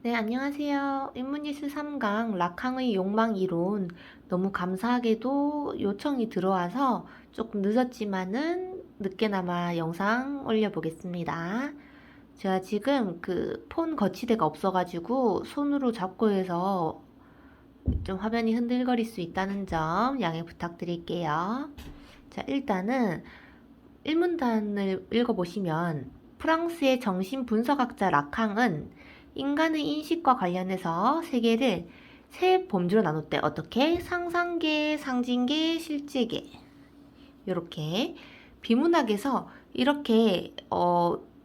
네, 안녕하세요. 인문예술 3강 락항의 욕망 이론 너무 감사하게도 요청이 들어와서 조금 늦었지만은 늦게나마 영상 올려보겠습니다. 제가 지금 그 폰 거치대가 없어가지고 손으로 잡고 해서 좀 화면이 흔들거릴 수 있다는 점 양해 부탁드릴게요. 자, 일단은 1문단을 읽어보시면 프랑스의 정신분석학자 락항은 인간의 인식과 관련해서 세계를 세 범주로 나눴대. 어떻게? 상상계, 상징계, 실제계. 이렇게 비문학에서 이렇게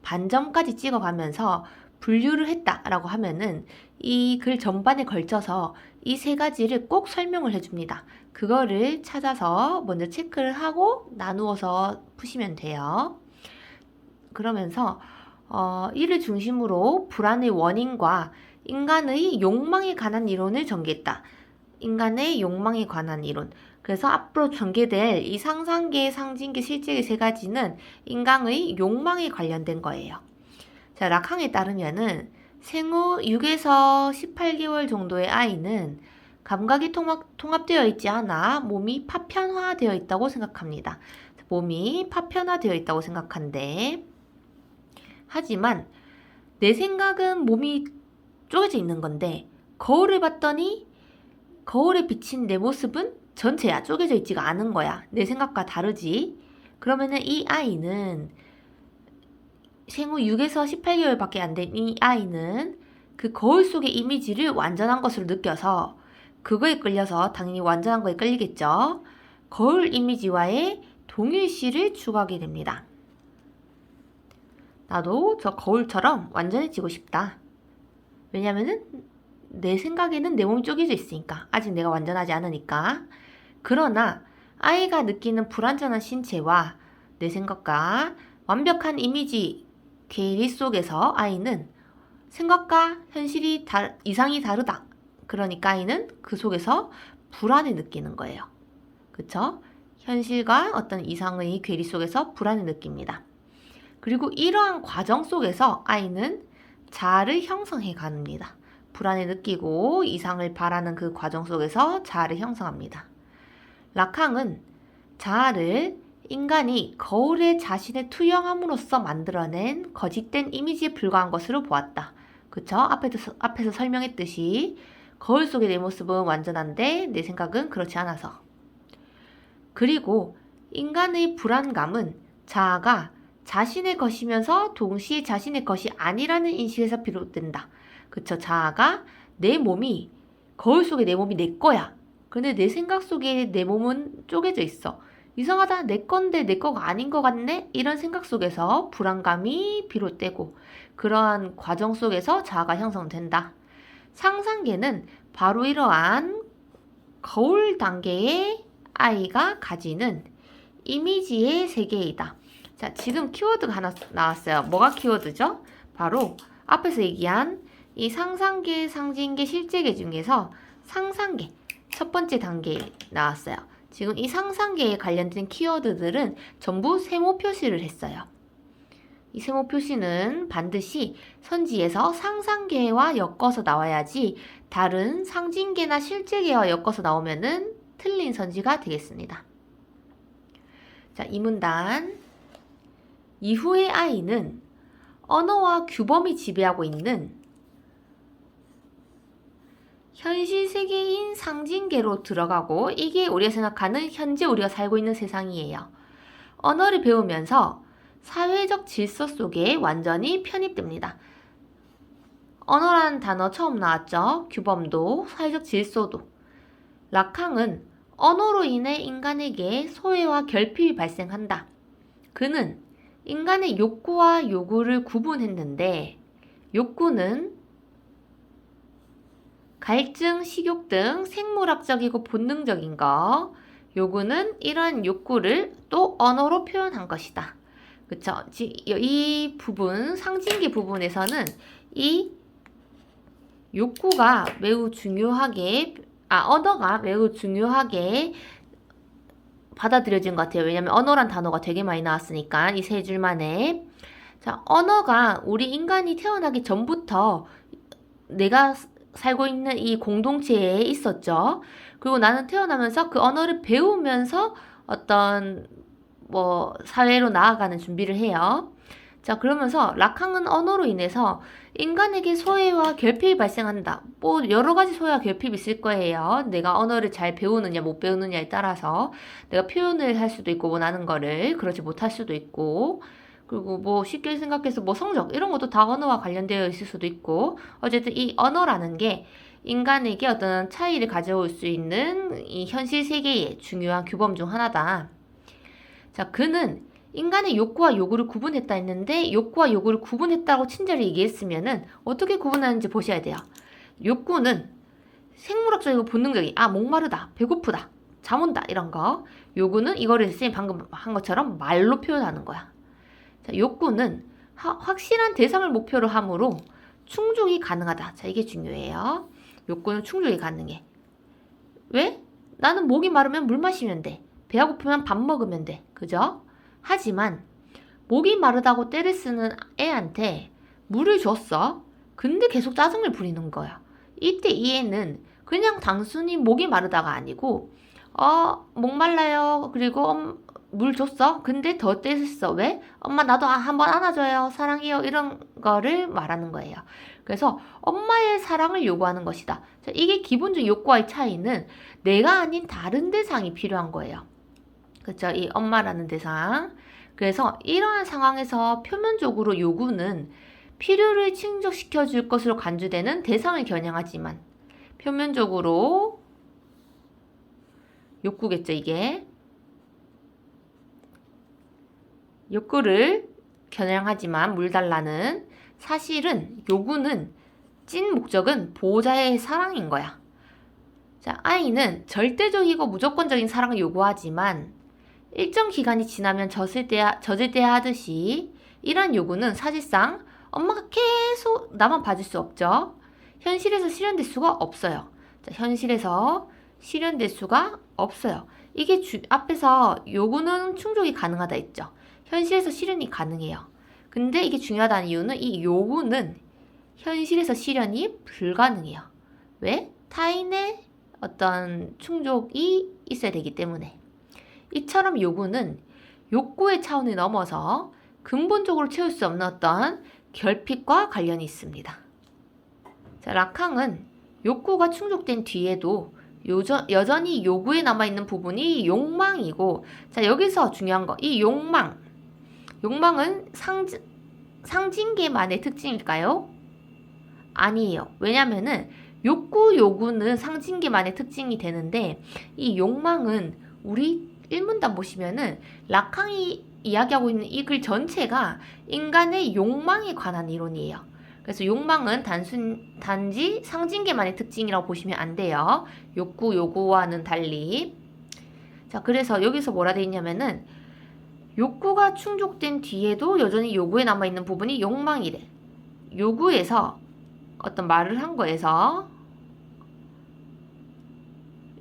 반점까지 찍어가면서 분류를 했다라고 하면은 이 글 전반에 걸쳐서 이 세 가지를 꼭 설명을 해줍니다. 그거를 찾아서 먼저 체크를 하고 나누어서 푸시면 돼요. 그러면서 이를 중심으로 불안의 원인과 인간의 욕망에 관한 이론을 전개했다. 인간의 욕망에 관한 이론. 그래서 앞으로 전개될 이 상상계, 상징계, 실제계 세 가지는 인간의 욕망에 관련된 거예요. 자, 락항에 따르면은 생후 6에서 18개월 정도의 아이는 감각이 통합되어 있지 않아 몸이 파편화되어 있다고 생각합니다. 몸이 파편화되어 있다고 생각한대. 하지만 내 생각은 몸이 쪼개져 있는 건데 거울을 봤더니 거울에 비친 내 모습은 전체야 쪼개져 있지가 않은 거야. 내 생각과 다르지. 그러면은 이 아이는 생후 6에서 18개월밖에 안 된 이 아이는 그 거울 속의 이미지를 완전한 것으로 느껴서 그거에 끌려서 당연히 완전한 거에 끌리겠죠. 거울 이미지와의 동일시를 추구하게 됩니다. 나도 저 거울처럼 완전해지고 싶다. 왜냐면은 내 생각에는 내 몸이 쪼개져 있으니까. 아직 내가 완전하지 않으니까. 그러나 아이가 느끼는 불완전한 신체와 내 생각과 완벽한 이미지 괴리 속에서 아이는 생각과 현실이 이상이 다르다. 그러니까 아이는 그 속에서 불안을 느끼는 거예요. 그쵸? 현실과 어떤 이상의 괴리 속에서 불안을 느낍니다. 그리고 이러한 과정 속에서 아이는 자아를 형성해 갑니다. 불안을 느끼고 이상을 바라는 그 과정 속에서 자아를 형성합니다. 락항은 자아를 인간이 거울에 자신의 투영함으로써 만들어낸 거짓된 이미지에 불과한 것으로 보았다. 그쵸? 앞에서 설명했듯이 거울 속의 내 모습은 완전한데 내 생각은 그렇지 않아서. 그리고 인간의 불안감은 자아가 자신의 것이면서 동시에 자신의 것이 아니라는 인식에서 비롯된다. 그쵸? 자아가 내 몸이 거울 속에 내 몸이 내 거야. 근데 내 생각 속에 내 몸은 쪼개져 있어. 이상하다. 내 건데 내 거가 아닌 것 같네? 이런 생각 속에서 불안감이 비롯되고 그러한 과정 속에서 자아가 형성된다. 상상계는 바로 이러한 거울 단계의 아이가 가지는 이미지의 세계이다. 자, 지금 키워드가 하나 나왔어요. 뭐가 키워드죠? 바로 앞에서 얘기한 이 상상계, 상징계, 실제계 중에서 상상계 첫 번째 단계에 나왔어요. 지금 이 상상계에 관련된 키워드들은 전부 세모 표시를 했어요. 이 세모 표시는 반드시 선지에서 상상계와 엮어서 나와야지 다른 상징계나 실제계와 엮어서 나오면은 틀린 선지가 되겠습니다. 자, 이 문단. 이후의 아이는 언어와 규범이 지배하고 있는 현실 세계인 상징계로 들어가고 이게 우리가 생각하는 현재 우리가 살고 있는 세상이에요. 언어를 배우면서 사회적 질서 속에 완전히 편입됩니다. 언어라는 단어 처음 나왔죠. 규범도 사회적 질서도. 락항은 언어로 인해 인간에게 소외와 결핍이 발생한다. 그는 인간의 욕구와 요구를 구분했는데 욕구는 갈증, 식욕 등 생물학적이고 본능적인 거, 요구는 이러한 욕구를 또 언어로 표현한 것이다. 그쵸? 이 부분, 상징계 부분에서는 이 욕구가 매우 중요하게, 언어가 매우 중요하게 받아들여진 것 같아요. 왜냐면 언어란 단어가 되게 많이 나왔으니까 이 세 줄만에. 자, 언어가 우리 인간이 태어나기 전부터 내가 살고 있는 이 공동체에 있었죠. 그리고 나는 태어나면서 그 언어를 배우면서 어떤 뭐 사회로 나아가는 준비를 해요. 자, 그러면서 락항은 언어로 인해서 인간에게 소외와 결핍이 발생한다. 뭐 여러 가지 소외와 결핍이 있을 거예요. 내가 언어를 잘 배우느냐 못 배우느냐에 따라서 내가 표현을 할 수도 있고 원하는 거를 그렇지 못할 수도 있고, 그리고 뭐 쉽게 생각해서 뭐 성적 이런 것도 다 언어와 관련되어 있을 수도 있고, 어쨌든 이 언어라는 게 인간에게 어떤 차이를 가져올 수 있는 이 현실 세계의 중요한 규범 중 하나다. 자, 그는 인간의 욕구와 요구를 구분했다 했는데, 욕구와 요구를 구분했다고 친절히 얘기했으면은 어떻게 구분하는지 보셔야 돼요. 욕구는 생물학적이고 본능적인, 목마르다, 배고프다, 잠 온다 이런 거. 요구는 이거를 선생님 방금 한 것처럼 말로 표현하는 거야. 자, 욕구는 확실한 대상을 목표로 하므로 충족이 가능하다. 자, 이게 중요해요. 욕구는 충족이 가능해. 왜? 나는 목이 마르면 물 마시면 돼. 배가 고프면 밥 먹으면 돼. 그죠? 하지만 목이 마르다고 떼를 쓰는 애한테 물을 줬어. 근데 계속 짜증을 부리는 거야. 이때 이 애는 그냥 단순히 목이 마르다가 아니고 목말라요. 그리고 물 줬어. 근데 더 떼었어. 왜? 엄마 나도 한번 안아줘요. 사랑해요. 이런 거를 말하는 거예요. 그래서 엄마의 사랑을 요구하는 것이다. 자, 이게 기본적 욕구와의 차이는 내가 아닌 다른 대상이 필요한 거예요. 그렇죠? 이 엄마라는 대상. 그래서 이러한 상황에서 표면적으로 요구는 필요를 충족시켜 줄 것으로 간주되는 대상을 겨냥하지만, 표면적으로 욕구겠죠, 이게. 욕구를 겨냥하지만 물 달라는, 사실은 요구는 찐 목적은 보호자의 사랑인 거야. 자, 아이는 절대적이고 무조건적인 사랑을 요구하지만 일정 기간이 지나면 젖을 떼야 하듯이 이러한 요구는 사실상 엄마가 계속 나만 봐줄 수 없죠. 현실에서 실현될 수가 없어요. 자, 현실에서 실현될 수가 없어요. 이게 앞에서 요구는 충족이 가능하다 했죠. 현실에서 실현이 가능해요. 근데 이게 중요하다는 이유는 이 요구는 현실에서 실현이 불가능해요. 왜? 타인의 어떤 충족이 있어야 되기 때문에. 이처럼 요구는 욕구의 차원을 넘어서 근본적으로 채울 수 없는 어떤 결핍과 관련이 있습니다. 자, 락항은 욕구가 충족된 뒤에도 여전히 요구에 남아있는 부분이 욕망이고, 자, 여기서 중요한 거, 이 욕망은 상징계만의 특징일까요? 아니에요. 왜냐면은 요구는 상징계만의 특징이 되는데, 이 욕망은 우리 일문단 보시면은 락항이 이야기하고 있는 이 글 전체가 인간의 욕망에 관한 이론이에요. 그래서 욕망은 단지 상징계만의 특징이라고 보시면 안 돼요. 요구와는 달리. 자, 그래서 여기서 뭐라 되어 있냐면은 욕구가 충족된 뒤에도 여전히 요구에 남아있는 부분이 욕망이래. 요구에서 어떤 말을 한 거에서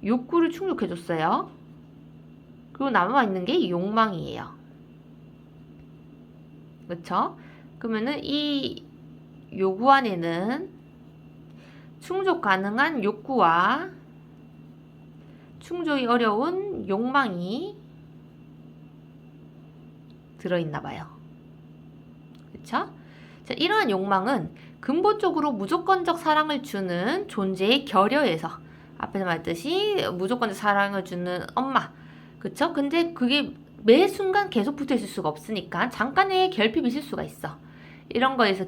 욕구를 충족해줬어요. 그리고 남아있는 게 욕망이에요. 그쵸? 그러면은 이 요구 안에는 충족 가능한 욕구와 충족이 어려운 욕망이 들어있나 봐요. 그쵸? 자, 이러한 욕망은 근본적으로 무조건적 사랑을 주는 존재의 결여에서, 앞에서 말했듯이 무조건적 사랑을 주는 엄마, 그쵸? 근데 그게 매 순간 계속 붙어있을 수가 없으니까 잠깐의 결핍이 있을 수가 있어. 이런 거에서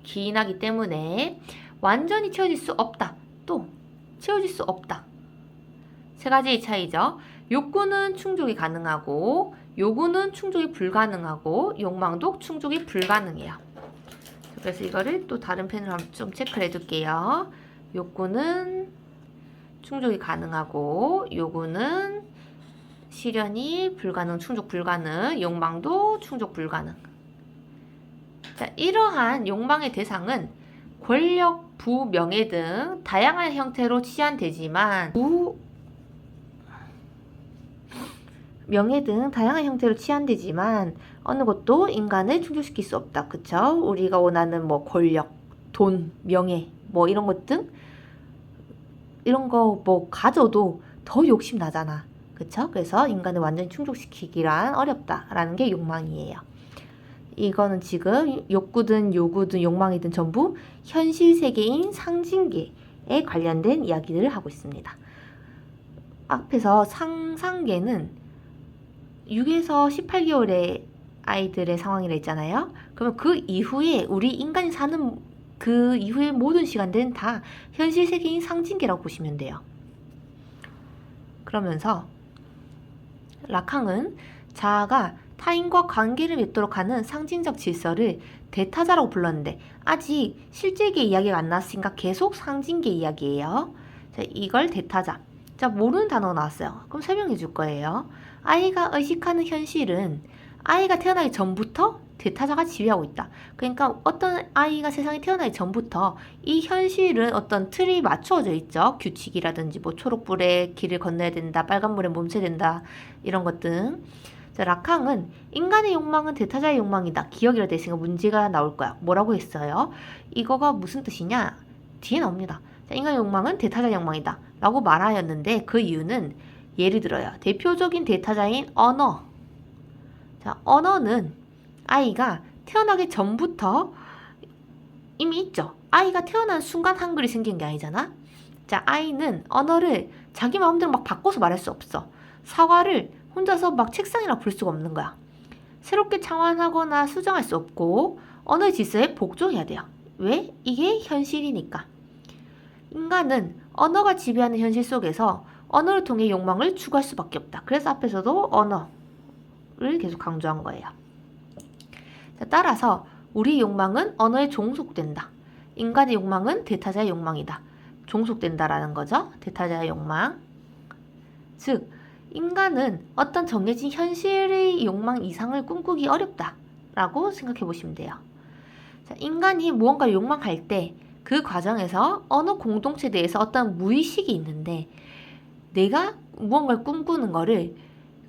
기인하기 때문에 완전히 채워질 수 없다. 또 채워질 수 없다. 세 가지의 차이죠. 욕구는 충족이 가능하고, 요구는 충족이 불가능하고, 욕망도 충족이 불가능해요. 그래서 이거를 또 다른 펜으로 한번 좀 체크를 해둘게요. 욕구는 충족이 가능하고, 요구는 실현이 불가능, 충족 불가능, 욕망도 충족 불가능. 자, 이러한 욕망의 대상은 권력, 부, 명예 등 다양한 형태로 치환되지만 어느 것도 인간을 충족시킬 수 없다. 그쵸? 우리가 원하는 뭐 권력, 돈, 명예, 뭐 이런 것 등 이런 거 뭐 가져도 더 욕심 나잖아. 그쵸? 그래서 인간을 완전히 충족시키기란 어렵다라는 게 욕망이에요. 이거는 지금 욕구든 요구든 욕망이든 전부 현실 세계인 상징계에 관련된 이야기를 하고 있습니다. 앞에서 상상계는 6에서 18개월의 아이들의 상황이라 했잖아요. 그러면 그 이후에 우리 인간이 사는 그 이후의 모든 시간들은 다 현실 세계인 상징계라고 보시면 돼요. 그러면서 라캉은 자아가 타인과 관계를 맺도록 하는 상징적 질서를 대타자라고 불렀는데 아직 실제계 이야기가 안 나왔으니까 계속 상징계 이야기예요. 자, 이걸 대타자. 자, 모르는 단어가 나왔어요. 그럼 설명해 줄 거예요. 아이가 의식하는 현실은 아이가 태어나기 전부터 대타자가 지배하고 있다. 그러니까 어떤 아이가 세상에 태어나기 전부터 이 현실은 어떤 틀이 맞추어져 있죠. 규칙이라든지 뭐 초록불에 길을 건너야 된다, 빨간불에 멈춰야 된다 이런 것 등. 자, 라캉은 인간의 욕망은 대타자의 욕망이다. 기억이라 돼 있으니까 문제가 나올 거야. 뭐라고 했어요? 이거가 무슨 뜻이냐? 뒤에 나옵니다. 자, 인간의 욕망은 대타자의 욕망이다. 라고 말하였는데 그 이유는 예를 들어요. 대표적인 대타자인 언어. 자, 언어는 아이가 태어나기 전부터 이미 있죠. 아이가 태어난 순간 한글이 생긴 게 아니잖아. 자, 아이는 언어를 자기 마음대로 막 바꿔서 말할 수 없어. 사과를 혼자서 막 책상이라 부를 수가 없는 거야. 새롭게 창안하거나 수정할 수 없고 언어의 질서에 복종해야 돼요. 왜? 이게 현실이니까. 인간은 언어가 지배하는 현실 속에서 언어를 통해 욕망을 추구할 수밖에 없다. 그래서 앞에서도 언어를 계속 강조한 거예요. 자, 따라서 우리의 욕망은 언어에 종속된다. 인간의 욕망은 대타자의 욕망이다. 종속된다라는 거죠. 대타자의 욕망. 즉, 인간은 어떤 정해진 현실의 욕망 이상을 꿈꾸기 어렵다라고 생각해 보시면 돼요. 자, 인간이 무언가를 욕망할 때 그 과정에서 어느 공동체에 대해서 어떤 무의식이 있는데 내가 무언가를 꿈꾸는 거를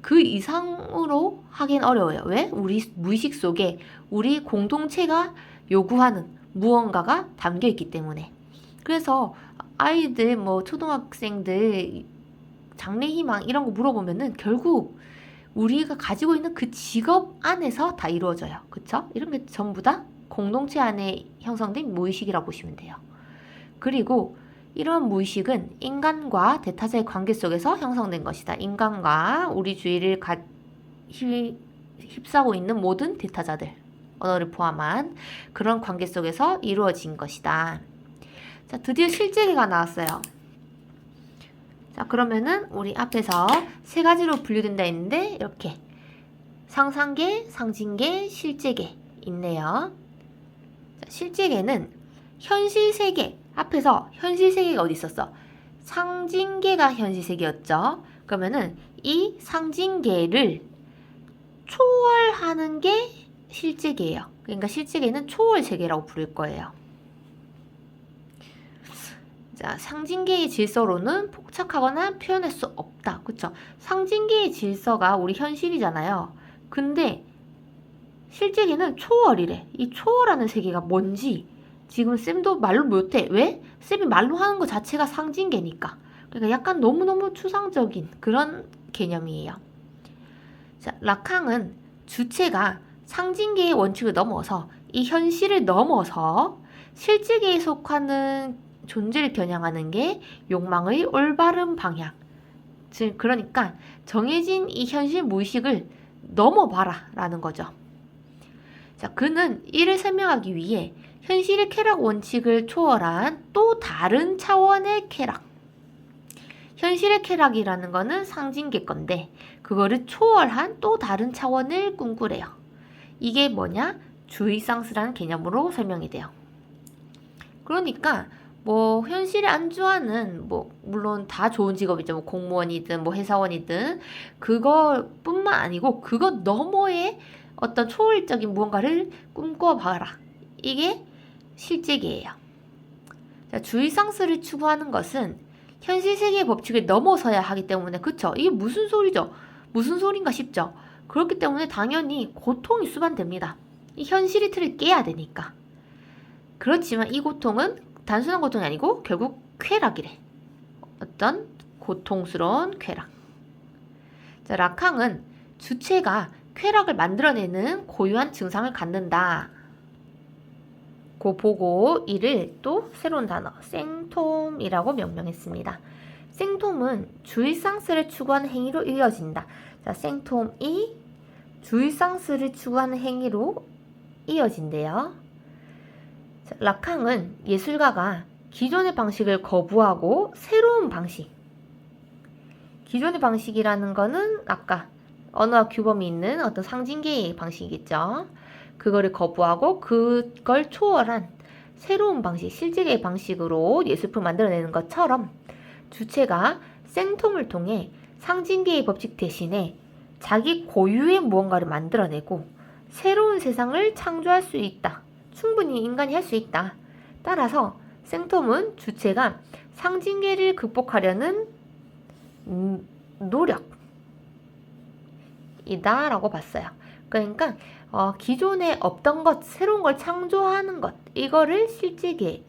그 이상으로 하긴 어려워요. 왜? 우리 무의식 속에 우리 공동체가 요구하는 무언가가 담겨 있기 때문에. 그래서 아이들 뭐 초등학생들 장래희망 이런 거 물어보면은 결국 우리가 가지고 있는 그 직업 안에서 다 이루어져요. 그쵸? 이런 게 전부 다 공동체 안에 형성된 무의식이라고 보시면 돼요. 그리고 이러한 무의식은 인간과 대타자의 관계 속에서 형성된 것이다. 인간과 우리 주위를 휩싸고 있는 모든 대타자들, 언어를 포함한 그런 관계 속에서 이루어진 것이다. 자, 드디어 실제계가 나왔어요. 자, 그러면은 우리 앞에서 세 가지로 분류된다 했는데 이렇게 상상계, 상징계, 실제계 있네요. 자, 실제계는 현실세계, 앞에서 현실세계가 어디 있었어? 상징계가 현실세계였죠. 그러면은 이 상징계를 초월하는 게 실제계예요. 그러니까 실제계는 초월세계라고 부를 거예요. 자, 상징계의 질서로는 포착하거나 표현할 수 없다. 그쵸? 상징계의 질서가 우리 현실이잖아요. 근데 실제계는 초월이래. 이 초월하는 세계가 뭔지 지금 쌤도 말로 못해. 왜? 쌤이 말로 하는 것 자체가 상징계니까. 그러니까 약간 너무너무 추상적인 그런 개념이에요. 자, 라캉은 주체가 상징계의 원칙을 넘어서 이 현실을 넘어서 실제계에 속하는 존재를 겨냥하는 게 욕망의 올바른 방향. 즉, 그러니까 정해진 이 현실 무의식을 넘어봐라 라는 거죠. 자, 그는 이를 설명하기 위해 현실의 쾌락 원칙을 초월한 또 다른 차원의 쾌락. 현실의 쾌락이라는 거는 상징계 건데 그거를 초월한 또 다른 차원을 꿈꾸래요. 이게 뭐냐? 주의상스라는 개념으로 설명이 돼요. 그러니까 뭐 현실에 안주하는 뭐 물론 다 좋은 직업이죠. 뭐 공무원이든 뭐 회사원이든 그거뿐만 아니고 그것 너머의 어떤 초월적인 무언가를 꿈꿔봐라. 이게 실제계예요. 자, 주의상스를 추구하는 것은 현실 세계의 법칙을 넘어서야 하기 때문에 그쵸? 이게 무슨 소리죠? 무슨 소린가 싶죠? 그렇기 때문에 당연히 고통이 수반됩니다. 이 현실의 틀을 깨야 되니까. 그렇지만 이 고통은 단순한 고통이 아니고 결국 쾌락이래. 어떤 고통스러운 쾌락. 자, 라캉은 주체가 쾌락을 만들어내는 고유한 증상을 갖는다. 고 보고 이를 또 새로운 단어 생톰이라고 명명했습니다. 생톰은 주의상스를 추구하는 행위로 이어진다. 자, 생톰이 주의상스를 추구하는 행위로 이어진대요. 자, 라캉은 예술가가 기존의 방식을 거부하고 새로운 방식. 기존의 방식이라는 거는 아까 언어와 규범이 있는 어떤 상징계의 방식이겠죠. 그거를 거부하고 그걸 초월한 새로운 방식, 실제계의 방식으로 예술품을 만들어내는 것처럼 주체가 생톰을 통해 상징계의 법칙 대신에 자기 고유의 무언가를 만들어내고 새로운 세상을 창조할 수 있다. 충분히 인간이 할 수 있다. 따라서 생톰은 주체가 상징계를 극복하려는 노력이다 라고 봤어요. 그러니까 기존에 없던 것, 새로운 걸 창조하는 것, 이거를 실제계의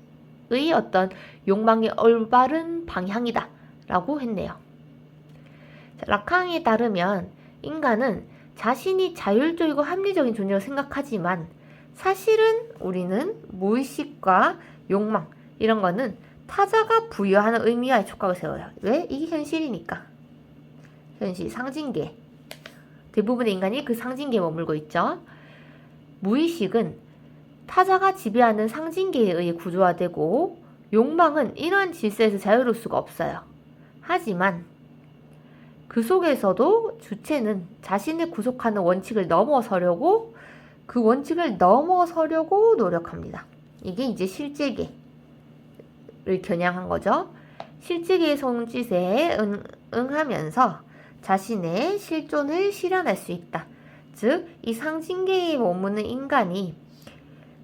어떤 욕망의 올바른 방향이다 라고 했네요. 라캉에 따르면 인간은 자신이 자율적이고 합리적인 존재로 생각하지만 사실은 우리는 무의식과 욕망 이런 거는 타자가 부여하는 의미와의 촉각을 세워요. 왜? 이게 현실이니까. 현실, 상징계. 대부분의 인간이 그 상징계에 머물고 있죠. 무의식은 타자가 지배하는 상징계에 의해 구조화되고 욕망은 이러한 질서에서 자유로울 수가 없어요. 하지만 그 속에서도 주체는 자신을 구속하는 원칙을 넘어서려고 그 원칙을 넘어서려고 노력합니다. 이게 이제 실제계를 겨냥한 거죠. 실제계의 손짓에 응하면서 자신의 실존을 실현할 수 있다. 즉, 이 상징계에 머무는 인간이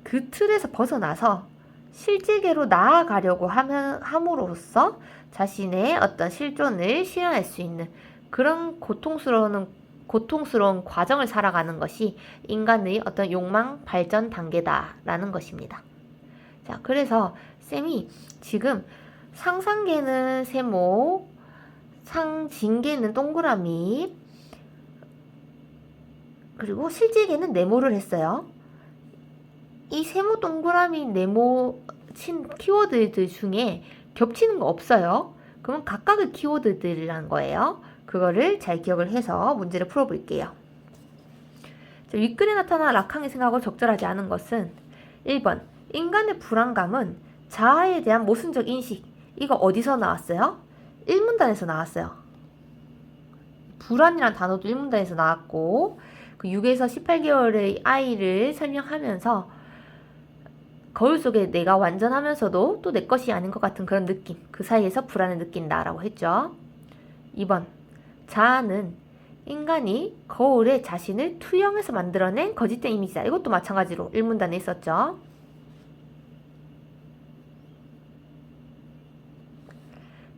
그 틀에서 벗어나서 실제계로 나아가려고 함으로써 자신의 어떤 실존을 실현할 수 있는 그런 고통스러운 과정을 살아가는 것이 인간의 어떤 욕망 발전 단계다라는 것입니다. 자, 그래서 쌤이 지금 상상계는 세모, 상징계는 동그라미, 그리고 실제계는 네모를 했어요. 이 세모, 동그라미, 네모 친 키워드들 중에 겹치는 거 없어요. 그러면 각각의 키워드들이라는 거예요. 그거를 잘 기억을 해서 문제를 풀어볼게요. 윗글에 나타난 라캉의 생각으로 적절하지 않은 것은 1번 인간의 불안감은 자아에 대한 모순적 인식. 이거 어디서 나왔어요? 1문단에서 나왔어요. 불안이란 단어도 1문단에서 나왔고 그 6에서 18개월의 아이를 설명하면서 거울 속에 내가 완전하면서도 또 내 것이 아닌 것 같은 그런 느낌. 그 사이에서 불안을 느낀다라고 했죠. 2번 자아는 인간이 거울에 자신을 투영해서 만들어낸 거짓된 이미지다. 이것도 마찬가지로 1문단에 있었죠.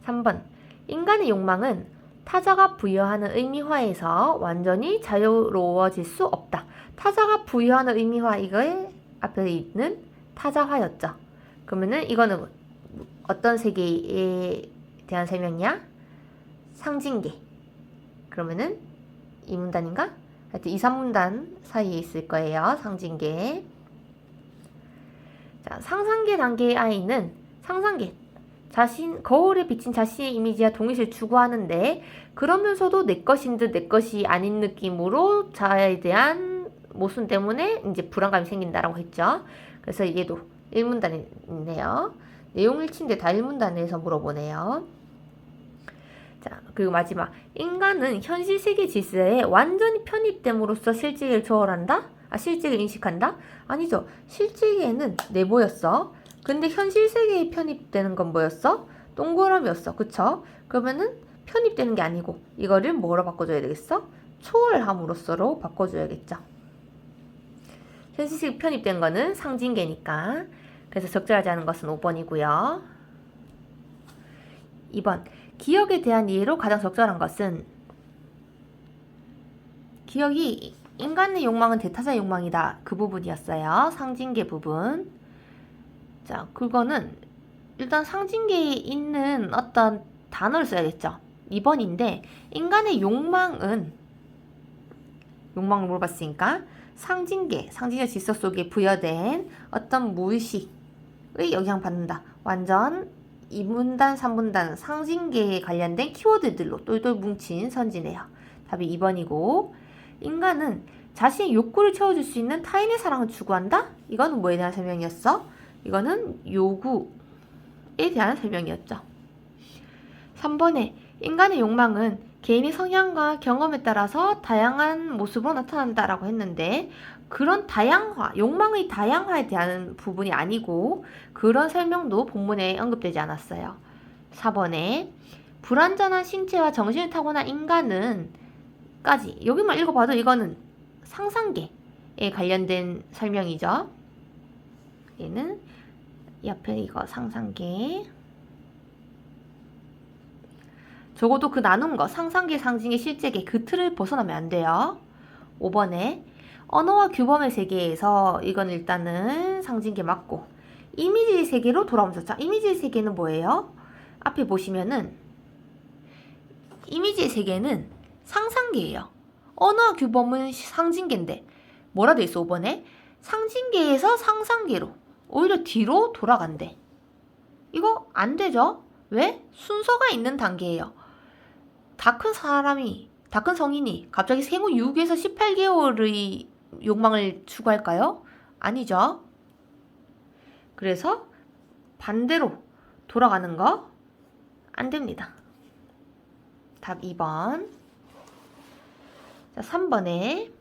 3번 인간의 욕망은 타자가 부여하는 의미화에서 완전히 자유로워질 수 없다. 타자가 부여하는 의미화, 이거의 앞에 있는 타자화였죠. 그러면은 이거는 어떤 세계에 대한 설명이야? 상징계. 그러면은 2문단인가? 하여튼 2, 3문단 사이에 있을 거예요. 상징계. 자, 상상계 단계의 아이는 상상계. 거울에 비친 자신의 이미지와 동일시를 추구하는데 그러면서도 내 것인 듯 내 것이 아닌 느낌으로 자아에 대한 모순 때문에 이제 불안감이 생긴다라고 했죠. 그래서 얘도 1문단에 있네요. 내용 일치인데 다 1문단에서 물어보네요. 자, 그리고 마지막. 인간은 현실 세계 질서에 완전히 편입됨으로써 실제계를 초월한다? 실제계를 인식한다? 아니죠. 실제계는 네모였어. 근데 현실 세계에 편입되는 건 뭐였어? 동그라미였어. 그쵸? 그러면은 편입되는 게 아니고 이거를 뭐로 바꿔줘야 되겠어? 초월함으로써로 바꿔줘야겠죠. 현실 세계에 편입된 거는 상징계니까. 그래서 적절하지 않은 것은 5번이고요. 2번. 기억에 대한 이해로 가장 적절한 것은 기억이 인간의 욕망은 대타자의 욕망이다. 그 부분이었어요. 상징계 부분. 자, 그거는 일단 상징계에 있는 어떤 단어를 써야겠죠. 2번인데 인간의 욕망을 물어봤으니까 상징계 질서 속에 부여된 어떤 무의식의 영향받는다. 완전 2문단, 3문단 상징계에 관련된 키워드들로 똘똘 뭉친 선지네요. 답이 2번이고 인간은 자신의 욕구를 채워줄 수 있는 타인의 사랑을 추구한다? 이거는 뭐에 대한 설명이었어? 이거는 요구에 대한 설명이었죠. 3번에 인간의 욕망은 개인의 성향과 경험에 따라서 다양한 모습으로 나타난다라고 했는데 그런 다양화, 욕망의 다양화에 대한 부분이 아니고 그런 설명도 본문에 언급되지 않았어요. 4번에 불완전한 신체와 정신을 타고난 인간은 까지 여기만 읽어봐도 이거는 상상계에 관련된 설명이죠. 얘는 옆에 이거 상상계 적어도 그 나눈 거 상상계, 상징계, 실제계 그 틀을 벗어나면 안 돼요. 5번에 언어와 규범의 세계에서 이건 일단은 상징계 맞고 이미지의 세계로 돌아오면서 자 이미지의 세계는 뭐예요? 앞에 보시면은 이미지의 세계는 상상계예요. 언어와 규범은 상징계인데 뭐라 돼 있어 5번에? 상징계에서 상상계로 오히려 뒤로 돌아간대. 이거 안 되죠? 왜? 순서가 있는 단계예요. 다 큰 성인이 갑자기 생후 6에서 18개월의 욕망을 추구할까요? 아니죠. 그래서 반대로 돌아가는 거 안 됩니다. 답 2번. 자, 3번에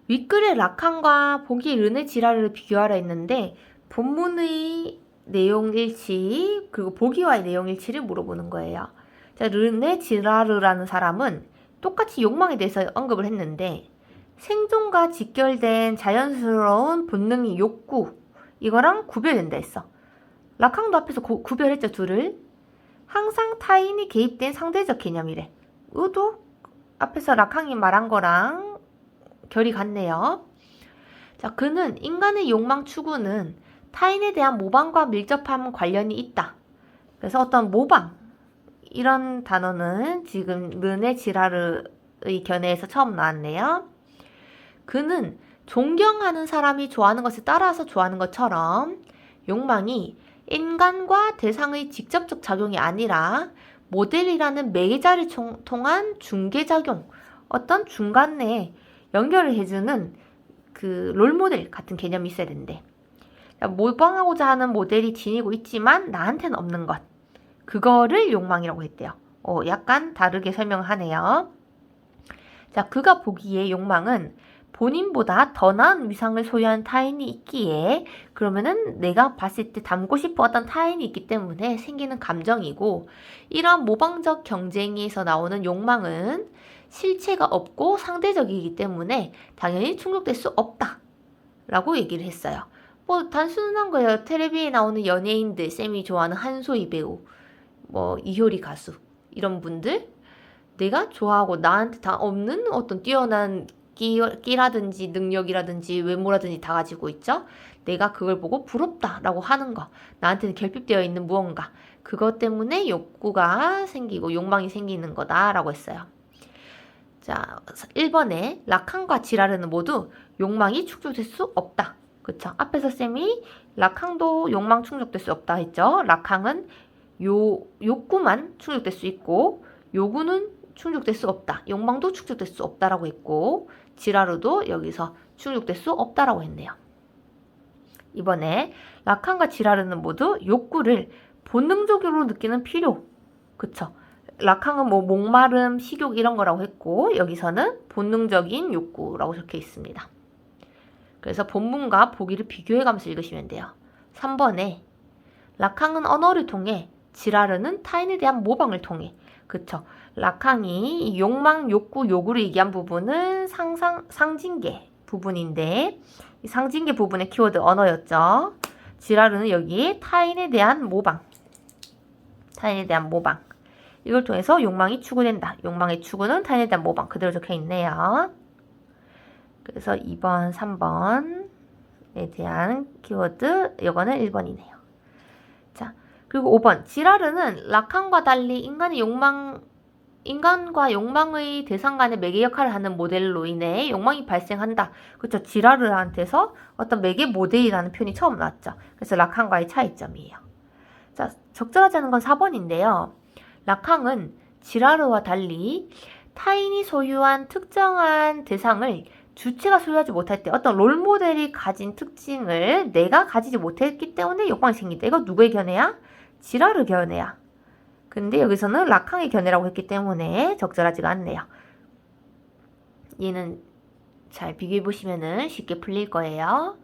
윗글의 라칸과 보기의 르네 지라르를 비교하라 했는데 본문의 내용 일치 그리고 보기와의 내용 일치를 물어보는 거예요. 자, 르네 지라르라는 사람은 똑같이 욕망에 대해서 언급을 했는데 생존과 직결된 자연스러운 본능이 욕구 이거랑 구별된다 했어. 라칸도 앞에서 구별했죠 둘을. 항상 타인이 개입된 상대적 개념이래. 이것도 앞에서 라칸이 말한 거랑 결이 같네요. 자, 그는 인간의 욕망 추구는 타인에 대한 모방과 밀접한 관련이 있다. 그래서 어떤 모방 이런 단어는 지금 르네 지라르의 견해에서 처음 나왔네요. 그는 존경하는 사람이 좋아하는 것을 따라서 좋아하는 것처럼 욕망이 인간과 대상의 직접적 작용이 아니라 모델이라는 매개자를 통한 중개작용, 어떤 중간에 연결을 해주는 그 롤모델 같은 개념이 있어야 된대. 모방하고자 하는 모델이 지니고 있지만 나한테는 없는 것. 그거를 욕망이라고 했대요. 약간 다르게 설명하네요. 자, 그가 보기에 욕망은 본인보다 더 나은 위상을 소유한 타인이 있기에 그러면은 내가 봤을 때 닮고 싶어 어떤 타인이 있기 때문에 생기는 감정이고 이러한 모방적 경쟁에서 나오는 욕망은 실체가 없고 상대적이기 때문에 당연히 충족될 수 없다 라고 얘기를 했어요. 뭐 단순한 거예요. 텔레비에 나오는 연예인들, 쌤이 좋아하는 한소희 배우, 뭐 이효리 가수 이런 분들 내가 좋아하고 나한테 다 없는 어떤 뛰어난 끼라든지 능력이라든지 외모라든지 다 가지고 있죠. 내가 그걸 보고 부럽다라고 하는 거. 나한테는 결핍되어 있는 무언가. 그것 때문에 욕구가 생기고 욕망이 생기는 거다라고 했어요. 자, 1번에 라칸과 지라르는 모두 욕망이 축적될 수 없다. 그쵸? 앞에서 쌤이 라칸도 욕망 충족될 수 없다 했죠. 라칸은 욕구만 충족될 수 있고 요구는 충족될 수 없다. 욕망도 충족될 수 없다라고 했고 지라르도 여기서 충족될 수 없다라고 했네요. 이번에 라칸과 지라르는 모두 욕구를 본능적으로 느끼는 필요. 그쵸? 라칸은 뭐 목마름, 식욕 이런 거라고 했고 여기서는 본능적인 욕구라고 적혀 있습니다. 그래서 본문과 보기를 비교해가면서 읽으시면 돼요. 3번에 라칸은 언어를 통해 지라르는 타인에 대한 모방을 통해 그쵸? 라칸이 욕망, 욕구, 요구를 얘기한 부분은 상징계 부분인데 이 상징계 부분의 키워드 언어였죠. 지라르는 여기 타인에 대한 모방 이걸 통해서 욕망이 추구된다. 욕망의 추구는 타인에 대한 모방 그대로 적혀 있네요. 그래서 2번, 3번 대한 키워드, 요거는 1번이네요. 자, 그리고 5번. 지라르는 라칸과 달리 인간과 욕망의 대상 간의 매개 역할을 하는 모델로 인해 욕망이 발생한다. 그렇죠. 지라르한테서 어떤 매개 모델이라는 표현이 처음 나왔죠. 그래서 라칸과의 차이점이에요. 자, 적절하지 않은 건 4번인데요. 라칸은 지라르와 달리 타인이 소유한 특정한 대상을 주체가 소유하지 못할 때 어떤 롤모델이 가진 특징을 내가 가지지 못했기 때문에 욕망이 생긴다. 이거 누구의 견해야? 지라르 견해야. 근데 여기서는 라칸의 견해라고 했기 때문에 적절하지가 않네요. 얘는 잘 비교해보시면 쉽게 풀릴 거예요.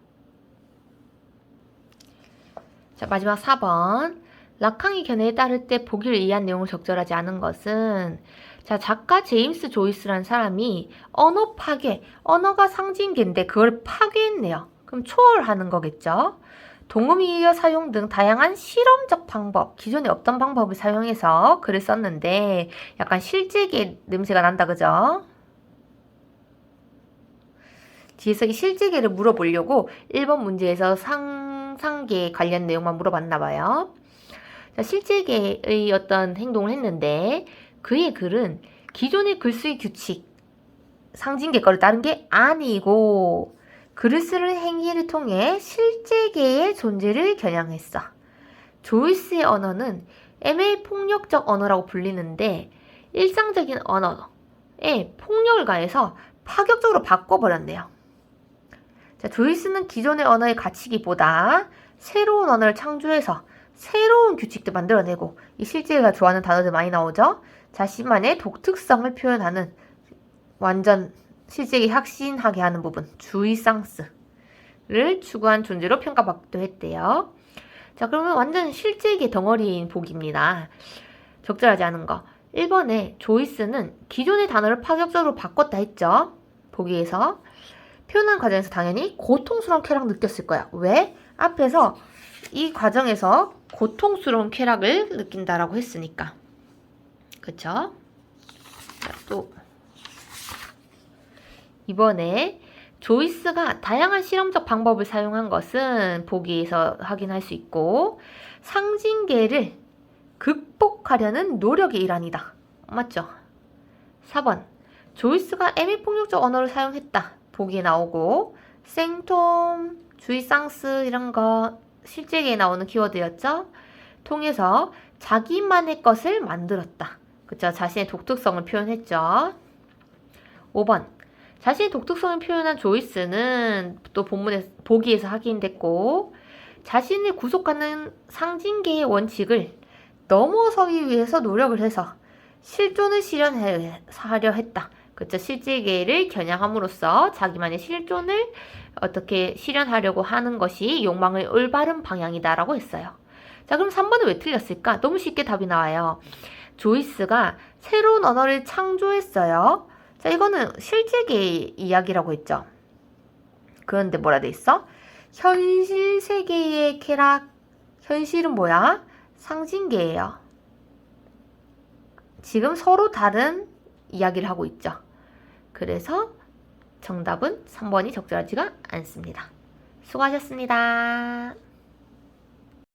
자, 마지막 4번. 라칸의 견해에 따를 때 보기를 이해한 내용을 적절하지 않은 것은, 자, 작가 제임스 조이스라는 사람이 언어 파괴, 언어가 상징계인데 그걸 파괴했네요. 그럼 초월하는 거겠죠. 동음이어 사용 등 다양한 실험적 방법, 기존에 없던 방법을 사용해서 글을 썼는데 약간 실제계 냄새가 난다, 그죠? 뒤에서 이 실제계를 물어보려고 1번 문제에서 상상계 관련 내용만 물어봤나 봐요. 자, 실제계의 어떤 행동을 했는데 그의 글은 기존의 글쓰기 규칙, 상징계 거를 따른 게 아니고 글을 쓰는 행위를 통해 실제계의 존재를 겨냥했어. 조이스의 언어는 애매히 폭력적 언어라고 불리는데 일상적인 언어에 폭력을 가해서 파격적으로 바꿔버렸네요. 자, 조이스는 기존의 언어의 갇히기보다 새로운 언어를 창조해서 새로운 규칙도 만들어내고, 이 실제가 좋아하는 단어들 많이 나오죠? 자신만의 독특성을 표현하는 완전 실제에 혁신하게 하는 부분, 주의상스를 추구한 존재로 평가받기도 했대요. 자, 그러면 완전 실제계 덩어리인 보기입니다. 적절하지 않은 거. 1번에 조이스는 기존의 단어를 파격적으로 바꿨다 했죠. 보기에서. 표현한 과정에서 당연히 고통스러운 쾌락 느꼈을 거야. 왜? 앞에서 이 과정에서 고통스러운 쾌락을 느낀다라고 했으니까. 그쵸? 자, 또 이번에 조이스가 다양한 실험적 방법을 사용한 것은 보기에서 확인할 수 있고, 상징계를 극복하려는 노력의 일환이다. 맞죠? 4번. 조이스가 애매폭력적 언어를 사용했다. 보기에 나오고, 생톰, 주의상스 이런 거 실제계에 나오는 키워드였죠? 통해서 자기만의 것을 만들었다. 그쵸? 자신의 독특성을 표현했죠. 5번. 자신의 독특성을 표현한 조이스는 또 본문에 보기에서 확인됐고, 자신을 구속하는 상징계의 원칙을 넘어서기 위해서 노력을 해서 실존을 실현하려 했다. 그쵸? 실제계를 겨냥함으로써 자기만의 실존을 어떻게 실현하려고 하는 것이 욕망의 올바른 방향이다라고 했어요. 자, 그럼 3번은 왜 틀렸을까? 너무 쉽게 답이 나와요. 조이스가 새로운 언어를 창조했어요. 자, 이거는 실제계의 이야기라고 했죠. 그런데 뭐라 돼 있어? 현실 세계의 쾌락. 현실은 뭐야? 상징계예요. 지금 서로 다른 이야기를 하고 있죠. 그래서 정답은 3번이 적절하지가 않습니다. 수고하셨습니다.